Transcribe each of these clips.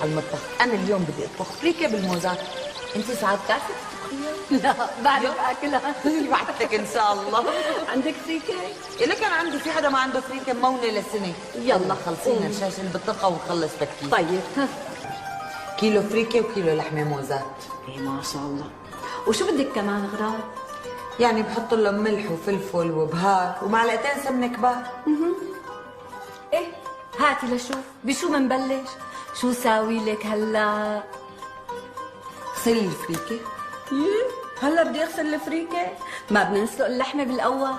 على المطبخ. انا اليوم بدي اطبخ فريكه بالموزات. انت ساعات بتعرفي تطبخيها؟ لا بعرف اكلها. بعتك ان شاء الله. عندك فريكه؟ الا كان عندي في حدا ما عنده فريكه ممونه لسنه. يلا خلصينا الشاشه اللي بالطبخه ونخلص تكييف. طيب كيلو فريكه وكيلو لحمه موزات. ايه ما شاء الله. وشو بدك كمان اغراض؟ يعني بحط لهم ملح وفلفل وبهار ومعلقتين سمنه كبار. ايه هاتي لشوف بشو منبلش؟ شو ساوي لك هلا؟ غسلي الفريكه. هلا بدي اغسل الفريكه؟ ما بدنا نسلق اللحمه بالاول؟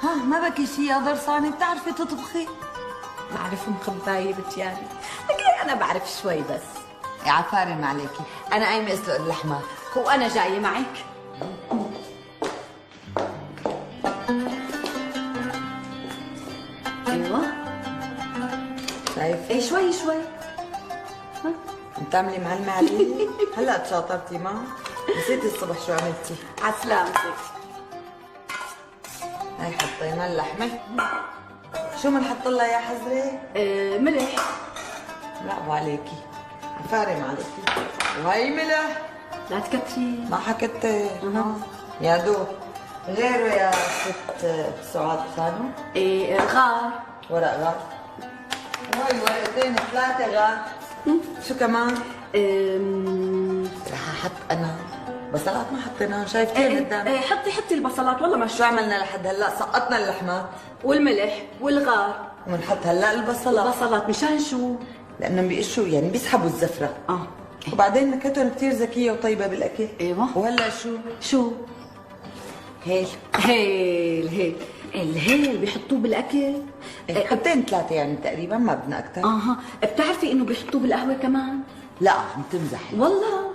ها ما بكي شي يا ضرسانه، بتعرفي تطبخي؟ بعرف مخبايه بتياني، لكن انا بعرف شوي بس. يا عفارم عليكي، انا قايمه اسلق اللحمه. وانا جايه معك. ايوه شايفه؟ ايه شوي شوي. بتعملي معلمه علي؟ هلا تشاطرتي معه؟ نسيتي الصبح شو عملتي؟ على سلامتك. هاي حطينا اللحمه. شو بنحط لها يا حزري؟ ملح. برافو عليكي، عفارم عليكي. وهي ملح. لا تكتري. ما حكت. يا دوب. غيره يا ست سعاد خانو؟ غار. ورق غار. وهي ورقتين 3 غار. شو كمان؟ رح احط انا بصلات ما حطيناها، شايفتين قدامي. حطي البصلات. والله ما شو عملنا لحد هلا؟ سقطنا اللحمات والملح والغار ونحط هلا البصلات. البصلات مشان شو؟ لانهم بيقشوا يعني بيسحبوا الزفره. وبعدين نكهتهم كثير ذكيه وطيبه بالاكل. ايوه. وهلا شو؟ هيل. هيل الهيل بيحطوه بالاكل. حبتين 3 يعني تقريبا، ما بدنا اكثر. بتعرفي انه بيحطوه بالقهوه كمان؟ لا عم تمزحي. والله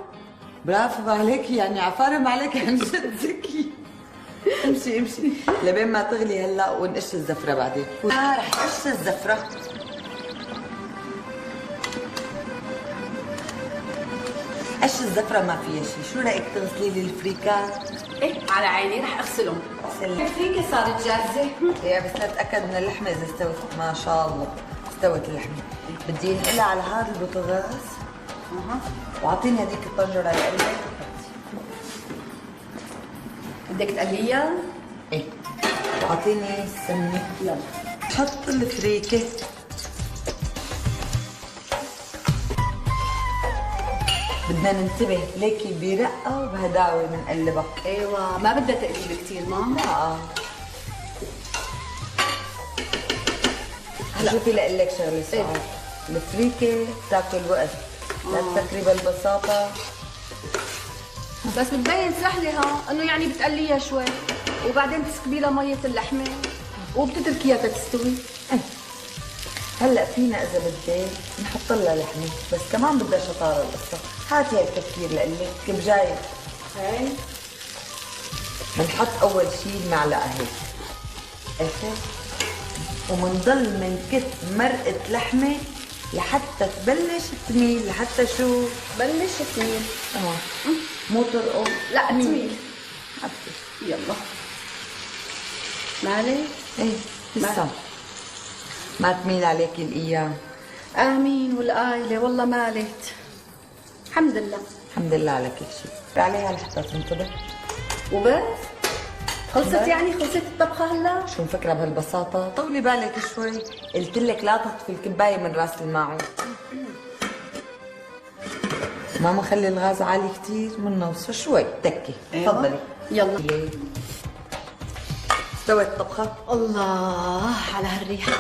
برافو عليكي، يعني عفارم عليكي عن جد ذكي. امشي لبين ما تغلي هلا ونقش الزفره بعدين. رح قش الزفره. قش الزفره ما فيها شيء، شو رايك تغسلي لي الفريكات؟ ايه على عيني، رح اغسلهم. الفريكه صارت جاهزه. يا بس اتاكد من اللحمه اذا استوت. ما شاء الله استوت اللحمه. بدي انقلها على هذا البوتاغاز. واعطيني هذيك الطنجره اللي قلبك. بدك تقليها؟ ايه. واعطيني السمنه. يلا حط الفريكه. بدنا ننتبه ليكي برقه وبهداوه بنقلبها. ايوه ما بدها تقليب كثير ماما. هلا شوفي لقلك شغله سعاد. الفريكه بتاكل وقت، لا تفكري بالبساطه. بس بتبين سهله انه يعني بتقليها شوي وبعدين تسكبي لها ميه اللحمه وبتتركيها تستوي. هلا فينا اذا بدك نحط لها لحمه، بس كمان بدها شطاره القصه. هاتي هاي التفكير لقلك بجاي. هاي بنحط اول شيء المعلقه هيك عرفتي، ومنضل منكت مرقه لحمه لحتى تبلش تميل. لحتى شو؟ بلش تميل. مو ترقص، لا تميل. حبتي. يلا مالي. ايه لسه ما تميل عليكي الايام. امين والآيلة والله مالت. الحمد لله. الحمد لله على كل شيء. عليها لحتى تنطبخ وبس. خلصت يعني؟ خلصت الطبخة هلا؟ شو مفكرة بهالبساطة؟ طولي بالك شوي، قلت لك لا تطفي الكباية من راس الماعون. ماما خلي الغاز عالي كثير من نص شوي تكي. تفضلي. يلا. استوت الطبخة؟ الله على هالريحة.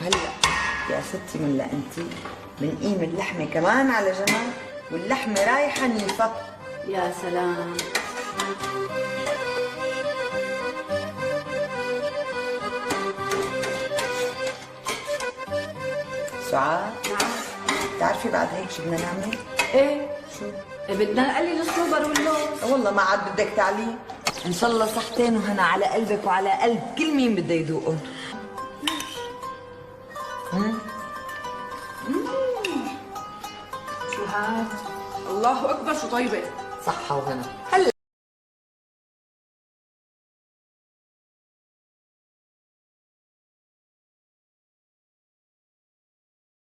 هلا يا ستي من لا انتي بنقيم اللحمة كمان على جنب، واللحمة رايحة نيفة. يا سلام. سعاد بتعرفي بعد هيك شو بدنا نعمل؟ ايه شو؟ بدنا نقلي الصنوبر واللوز. والله ما عاد بدك تعليم. ان شاء الله صحتين وهنا على قلبك وعلى قلب كل مين بده يذوقهم. شو هاد؟ الله اكبر شو طيبه. صحة وهنا. هلا